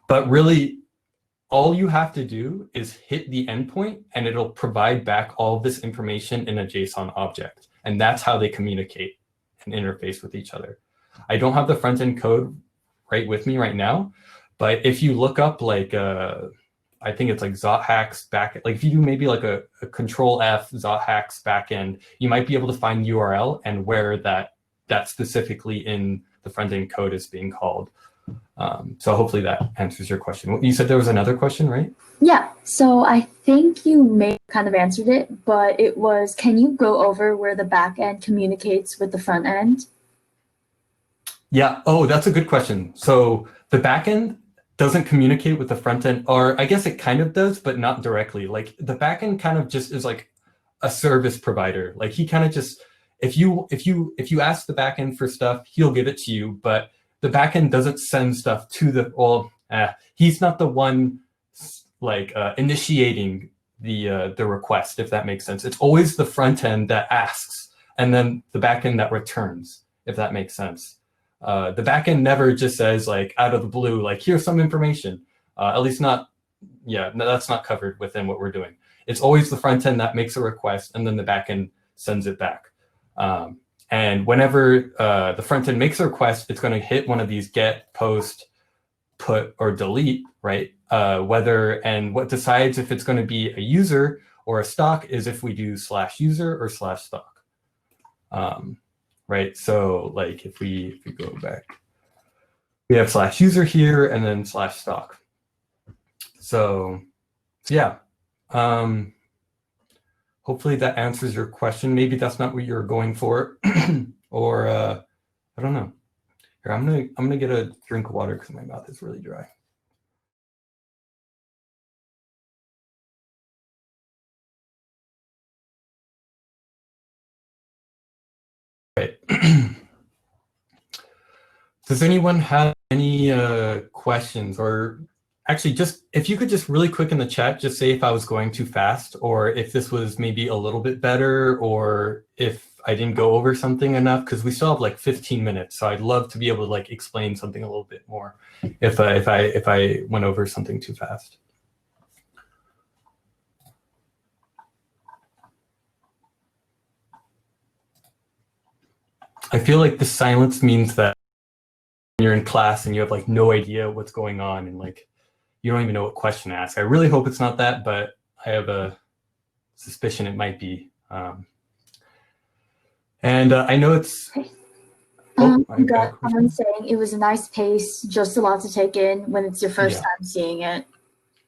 But really, all you have to do is hit the endpoint and it'll provide back all of this information in a JSON object. And that's how they communicate and interface with each other. I don't have the front end code right with me right now, but if you look up like, I think it's like ZotHacks backend, like if you do maybe like a control F ZotHacks backend, you might be able to find URL and where that specifically in the front end code is being called. So hopefully that answers your question. You said there was another question, right? Yeah, so I think you may have kind of answered it, but it was, can you go over where the back end communicates with the front end? Yeah, oh, that's a good question. So the back end doesn't communicate with the front end, or I guess it kind of does, but not directly. Like the back end kind of just is like a service provider. Like he kind of just, if you ask the back end for stuff, he'll give it to you, but the backend doesn't send stuff to the, well, he's not the one like initiating the request, if that makes sense. It's always the front end that asks, and then the backend that returns, if that makes sense. The backend never just says like out of the blue, like here's some information. At least not, yeah, no, that's not covered within what we're doing. It's always the front end that makes a request, and then the backend sends it back. And whenever the front end makes a request, it's going to hit one of these get, post, put, or delete, right? And what decides if it's going to be a user or a stock is if we do /user or /stock, right? So like if we go back, we have /user here and then /stock. So yeah. Hopefully that answers your question. Maybe that's not what you're going for, or I don't know. Here, I'm gonna get a drink of water because my mouth is really dry. Right. Does anyone have any questions, or actually just if you could just really quick in the chat, just say if I was going too fast, or if this was maybe a little bit better, or if I didn't go over something enough, because we still have like 15 minutes. So I'd love to be able to like explain something a little bit more if I went over something too fast. I feel like the silence means that you're in class and you have like no idea what's going on and like you don't even know what question to ask. I really hope it's not that, but I have a suspicion it might be. And I know it's. You got someone saying it was a nice pace, just a lot to take in when it's your first time seeing it.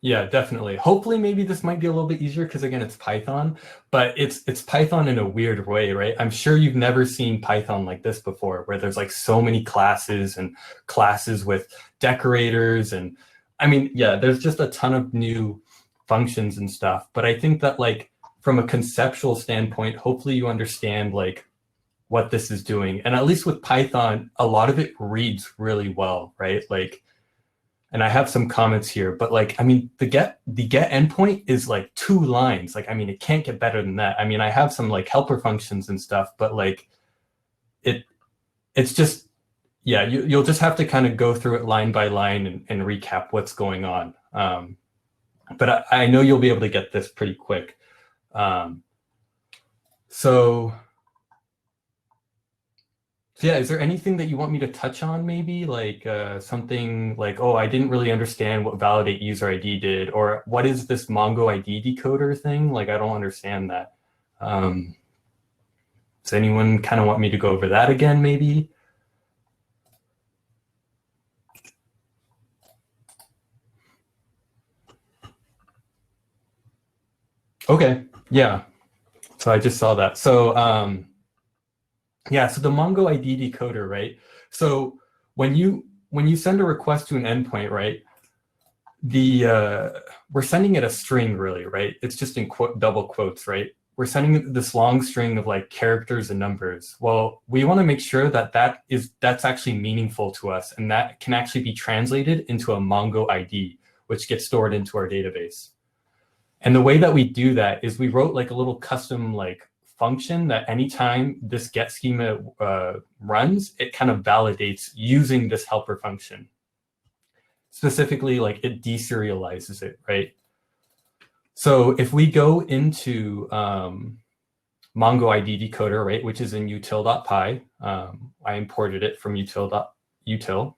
Yeah, definitely. Hopefully, maybe this might be a little bit easier because again, it's Python, but it's Python in a weird way, right? I'm sure you've never seen Python like this before, where there's like so many classes and classes with decorators, and I mean, yeah, there's just a ton of new functions and stuff. But I think that like from a conceptual standpoint, hopefully you understand like what this is doing, and at least with Python, a lot of it reads really well, right? Like. And I have some comments here, but like, I mean, the get endpoint is like 2 lines. Like, I mean, it can't get better than that. I mean, I have some like helper functions and stuff, but like it's just, yeah, you'll just have to kind of go through it line by line and recap what's going on. But I know you'll be able to get this pretty quick. So yeah, is there anything that you want me to touch on maybe? Like something like, oh, I didn't really understand what validate user ID did, or what is this Mongo ID decoder thing? Like, I don't understand that. Does anyone kind of want me to go over that again, maybe? Okay, yeah. So I just saw that. So yeah, so the Mongo ID decoder, right? So when you send a request to an endpoint, right? We're sending it a string, really, right? It's just in double quotes, right? We're sending this long string of like characters and numbers. Well, we want to make sure that that's actually meaningful to us, and that can actually be translated into a Mongo ID, which gets stored into our database. And the way that we do that is we wrote like a little custom like function that anytime this get schema runs, it kind of validates using this helper function. Specifically, like it deserializes it, right? So if we go into Mongo ID decoder, right, which is in util.py, I imported it from util.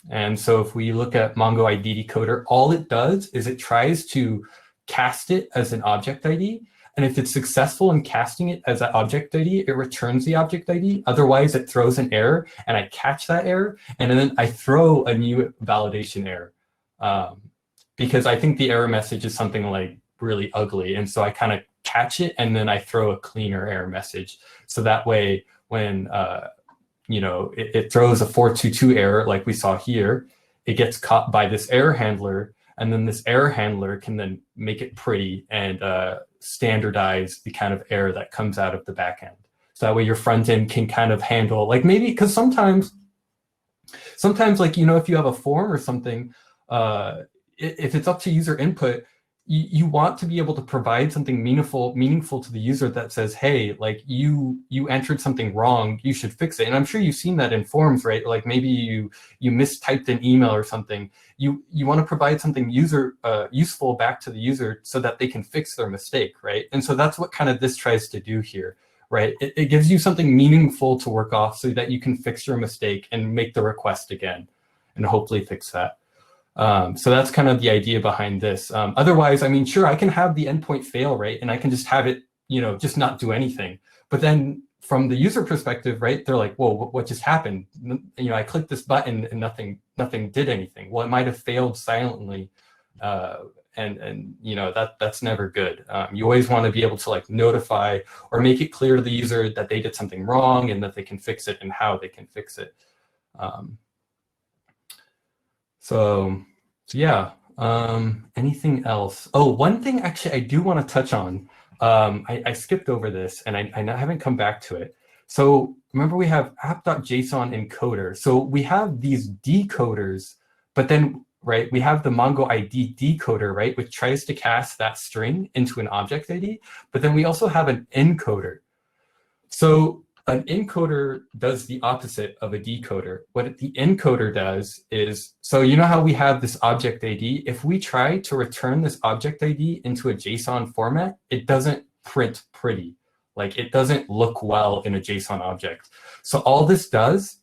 And so if we look at Mongo ID decoder, all it does is it tries to cast it as an object ID. And if it's successful in casting it as an object ID, it returns the object ID. Otherwise, it throws an error, and I catch that error, and then I throw a new validation error. Because I think the error message is something like really ugly. And so I kind of catch it, and then I throw a cleaner error message. So that way, when it throws a 422 error like we saw here, it gets caught by this error handler, and then this error handler can then make it pretty and standardize the kind of error that comes out of the backend. So that way your front end can kind of handle, like maybe, because sometimes like, if you have a form or something, if it's up to user input, you want to be able to provide something meaningful to the user that says, hey, like you entered something wrong, you should fix it. And I'm sure you've seen that in forms, right? Like maybe you mistyped an email or something. You want to provide something useful back to the user so that they can fix their mistake, right? And so that's what kind of this tries to do here, right? It gives you something meaningful to work off so that you can fix your mistake and make the request again and hopefully fix that. So that's kind of the idea behind this. Otherwise, I mean, sure, I can have the endpoint fail, right? And I can just have it, just not do anything. But then from the user perspective, right, they're like, whoa, what just happened? I clicked this button and nothing did anything. Well, it might have failed silently. And that's never good. You always want to be able to like notify or make it clear to the user that they did something wrong and that they can fix it and how they can fix it. So yeah, anything else? Oh, one thing actually I do want to touch on. I skipped over this and I haven't come back to it. So remember we have app.json encoder. So we have these decoders, but then, right, we have the Mongo ID decoder, right, which tries to cast that string into an object ID, but then we also have an encoder. So an encoder does the opposite of a decoder. What the encoder does is, so you know how we have this object ID? If we try to return this object ID into a JSON format, it doesn't print pretty. Like it doesn't look well in a JSON object. So all this does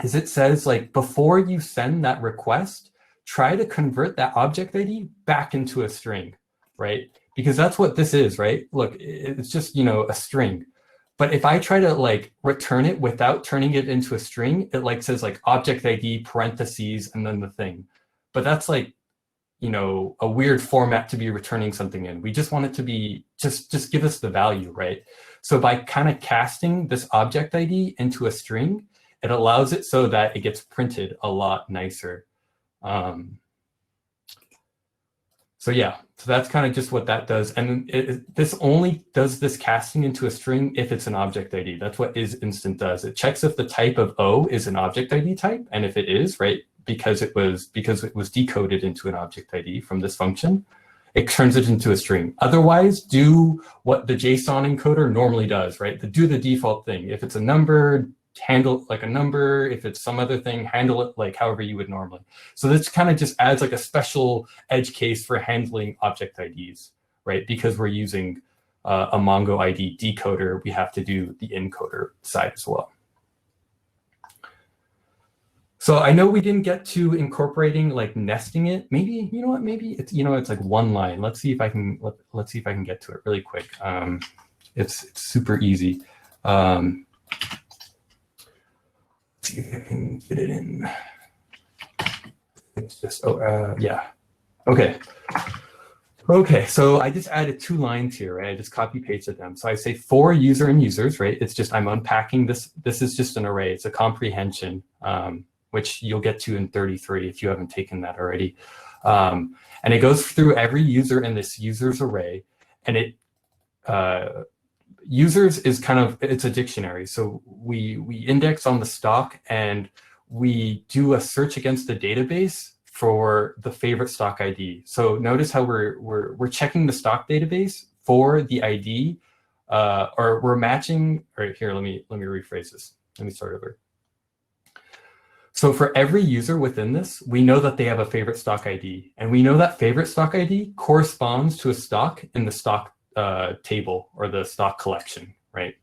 is it says, like, before you send that request, try to convert that object ID back into a string, right? Because that's what this is, right? Look, it's just, a string. But if I try to like return it without turning it into a string, it like says like object ID parentheses and then the thing. But that's like, a weird format to be returning something in. We just want it to be, just give us the value, right? So by kind of casting this object ID into a string, it allows it so that it gets printed a lot nicer. So yeah, so that's kind of just what that does. And this only does this casting into a string if it's an object ID. That's what isInstant does. It checks if the type of O is an object ID type. And if it is, right, because it was decoded into an object ID from this function, it turns it into a string. Otherwise, do what the JSON encoder normally does, right? Do the default thing. If it's a number, handle like a number. If it's some other thing, handle it like however you would normally. So this kind of just adds like a special edge case for handling object IDs, right? Because we're using a Mongo ID decoder, we have to do the encoder side as well. So I know we didn't get to incorporating like nesting it. Maybe, maybe it's, it's like one line. Let's see if I can, let's see if I can get to it really quick. It's super easy. Let's see if I can fit it in. It's just, yeah. Okay. Okay, so I just added 2 lines here, right? I just copy pasted them. So I say for user and users, right? It's just, I'm unpacking this. This is just an array. It's a comprehension, which you'll get to in 33 if you haven't taken that already. And it goes through every user in this users array. And it, users is kind of, it's a dictionary. So we index on the stock and we do a search against the database for the favorite stock ID. So notice how we're checking the stock database for the ID, or we're matching. All right, here, let me rephrase this. Let me start over. So for every user within this, we know that they have a favorite stock ID, and we know that favorite stock ID corresponds to a stock in the stock table or the stock collection, right?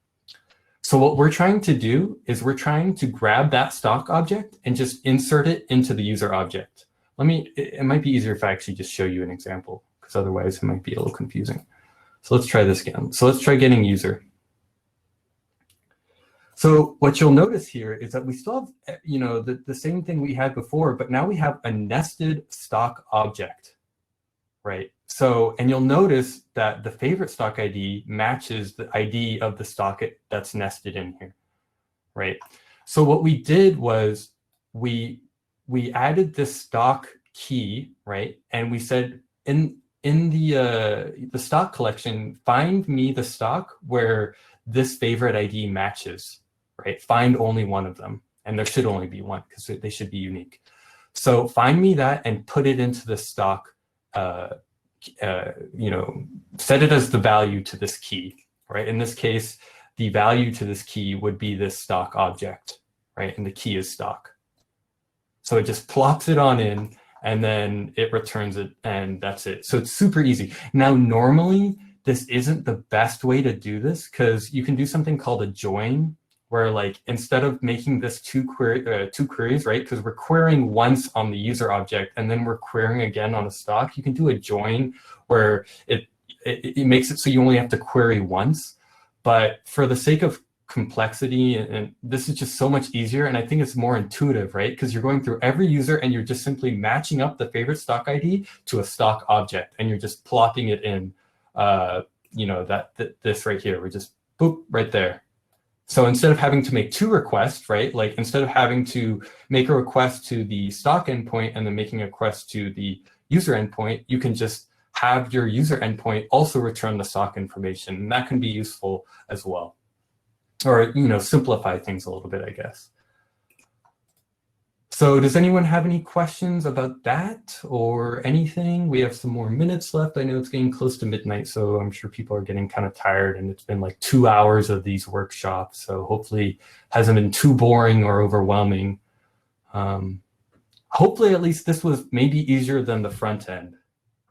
So what we're trying to do is we're trying to grab that stock object and just insert it into the user object. It might be easier if I actually just show you an example, because otherwise it might be a little confusing. So let's try this again. So let's try getting user. So what you'll notice here is that we still have, you know, the same thing we had before, but now we have a nested stock object, right? So, and you'll notice that the favorite stock ID matches the ID of the stock that's nested in here, right? So what we did was we added this stock key, right? And we said in the stock collection, find me the stock where this favorite ID matches, right? Find only one of them. And there should only be one because they should be unique. So find me that and put it into the stock, you know, set it as the value to this key, right? In this case, the value to this key would be this stock object, right? And the key is stock. So it just plops it on in and then it returns it and that's it. So it's super easy. Now, normally this isn't the best way to do this because you can do something called a join where like instead of making this two queries, right? Because we're querying once on the user object and then we're querying again on a stock, you can do a join where it makes it so you only have to query once. But for the sake of complexity, and this is just so much easier, and I think it's more intuitive, right? Because you're going through every user and you're just simply matching up the favorite stock ID to a stock object, and you're just plopping it in, you know, this right here. We're just boop right there. So instead of having to make 2 requests, right? Like instead of having to make a request to the stock endpoint and then making a request to the user endpoint, you can just have your user endpoint also return the stock information, and that can be useful as well. Or, you know, simplify things a little bit, I guess. So does anyone have any questions about that or anything? We have some more minutes left. I know it's getting close to midnight, so I'm sure people are getting kind of tired, and it's been like 2 hours of these workshops. So hopefully hasn't been too boring or overwhelming. Hopefully at least this was maybe easier than the front end.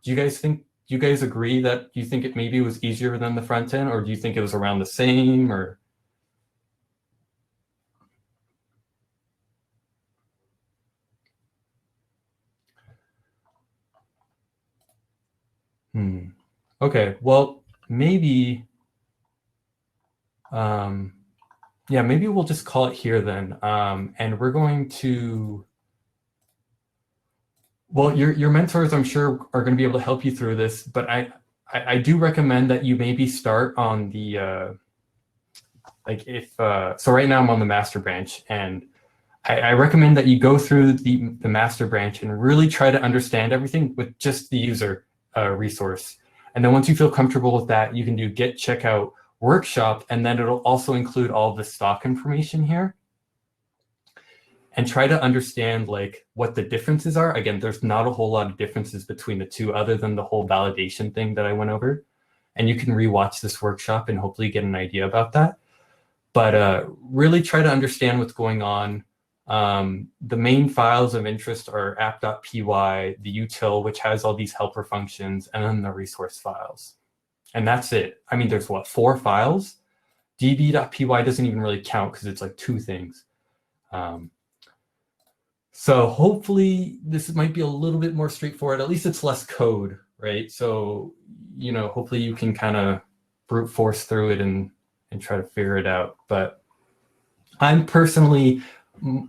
Do you guys agree that you think it maybe was easier than the front end, or do you think it was around the same, or? Okay, well, maybe, yeah, maybe we'll just call it here then. And we're going to, well, your mentors, I'm sure, are going to be able to help you through this, but I do recommend that you maybe start on the, like if, so right now I'm on the master branch, and I recommend that you go through the master branch and really try to understand everything with just the user resource. And then once you feel comfortable with that, you can do get checkout workshop, and then it'll also include all the stock information here. And try to understand like what the differences are. Again, there's not a whole lot of differences between the two other than the whole validation thing that I went over. And you can rewatch this workshop and hopefully get an idea about that. But really try to understand what's going on. The main files of interest are app.py, the util, which has all these helper functions, and then the resource files. And that's it. I mean, there's what, 4 files? db.py doesn't even really count because it's like 2 things. So hopefully this might be a little bit more straightforward. At least it's less code, right? So, you know, hopefully you can kind of brute force through it and try to figure it out. But I'm personally,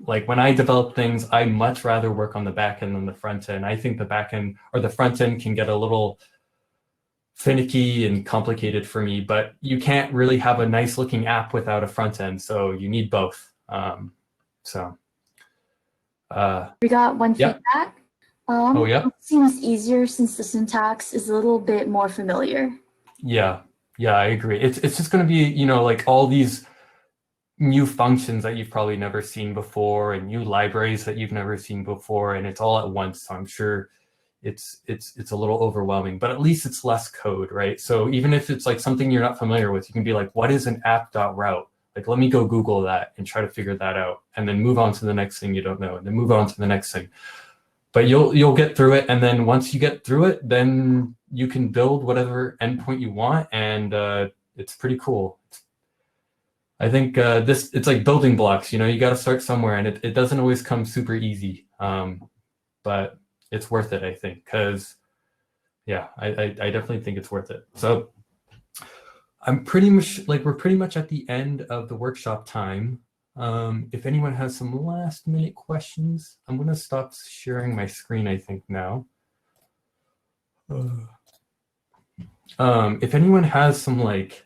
like when I develop things, I much rather work on the back end than the front end. I think the back end or the front end can get a little finicky and complicated for me, but you can't really have a nice looking app without a front end. So you need both. We got one feedback. Oh, yeah. It seems easier since the syntax is a little bit more familiar. Yeah, I agree. It's just going to be, you know, like all these new functions that you've probably never seen before and new libraries that you've never seen before, and it's all at once. So I'm sure it's a little overwhelming, but at least it's less code, right? So even if it's like something you're not familiar with, you can be like, what is an app.route? Like, let me go Google that and try to figure that out, and then move on to the next thing you don't know, and then move on to the next thing. But you'll get through it, and then once you get through it, then you can build whatever endpoint you want, and it's pretty cool. I think it's like building blocks. You know, you got to start somewhere, and it doesn't always come super easy, but it's worth it, I think, because yeah, I definitely think it's worth it. So I'm pretty much like we're pretty much at the end of the workshop time. If anyone has some last minute questions, I'm going to stop sharing my screen, I think, now. If anyone has some like,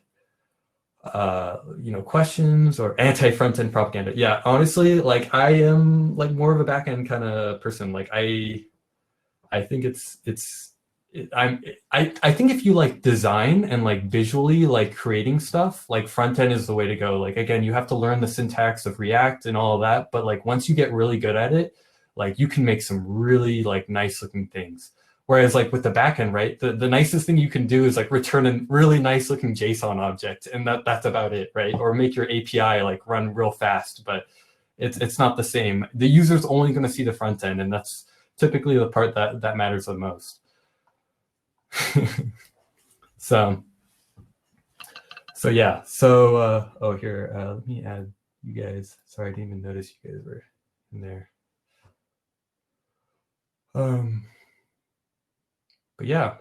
you know, questions or anti-front-end propaganda. Yeah, honestly, like I am like more of a back-end kind of person. Like I think I think if you like design and like visually like creating stuff, like front end is the way to go. Like, again, you have to learn the syntax of React and all of that. But like once you get really good at it, like you can make some really like nice looking things. Whereas like with the backend, right, the nicest thing you can do is like return a really nice looking JSON object, and that's about it, right? Or make your API like run real fast, but it's not the same. The user's only going to see the front end, and that's typically the part that matters the most. so yeah. So oh, here, let me add you guys. Sorry, I didn't even notice you guys were in there. But yeah,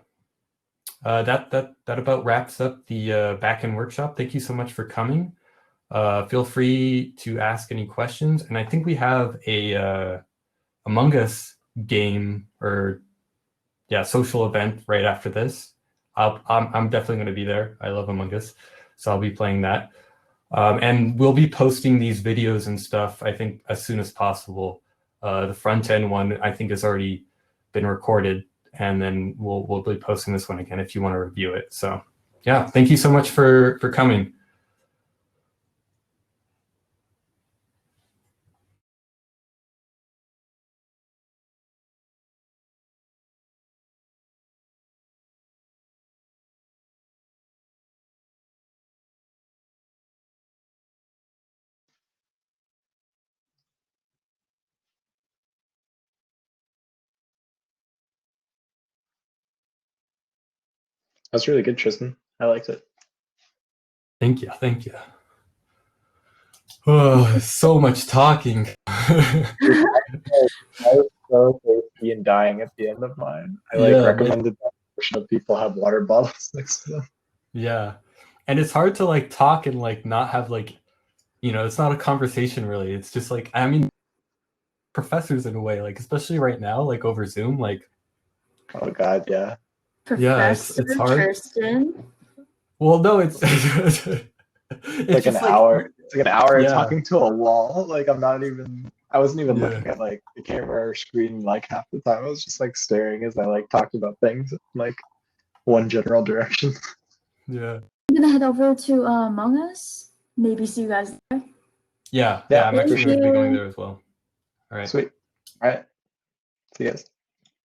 that about wraps up the backend workshop. Thank you so much for coming. Feel free to ask any questions, and I think we have a Among Us game or social event right after this. I'm definitely going to be there. I love Among Us, so I'll be playing that. And we'll be posting these videos and stuff, I think, as soon as possible. The front end one, I think, has already been recorded, and then we'll be posting this one again if you want to review it. So yeah, thank you so much for coming. That's really good, Tristan. I liked it. Thank you. Thank you. Oh, so much talking. I was so thirsty and dying at the end of mine. I recommended that people have water bottles next to them. Yeah. And it's hard to like talk and like not have like, you know, it's not a conversation really. It's just like, I mean, professors in a way, like especially right now, like over Zoom, like. Oh God, yeah. Professor it's hard. Tristan. Well, no, it's like an hour. It's like an hour talking to a wall. Like I wasn't even looking at like the camera or screen like half the time. I was just like staring as I like talked about things in, like one general direction. Yeah. I'm gonna head over to Among Us. Maybe see you guys there. Yeah, I'm actually going to be going there as well. All right. Sweet. All right. See you guys.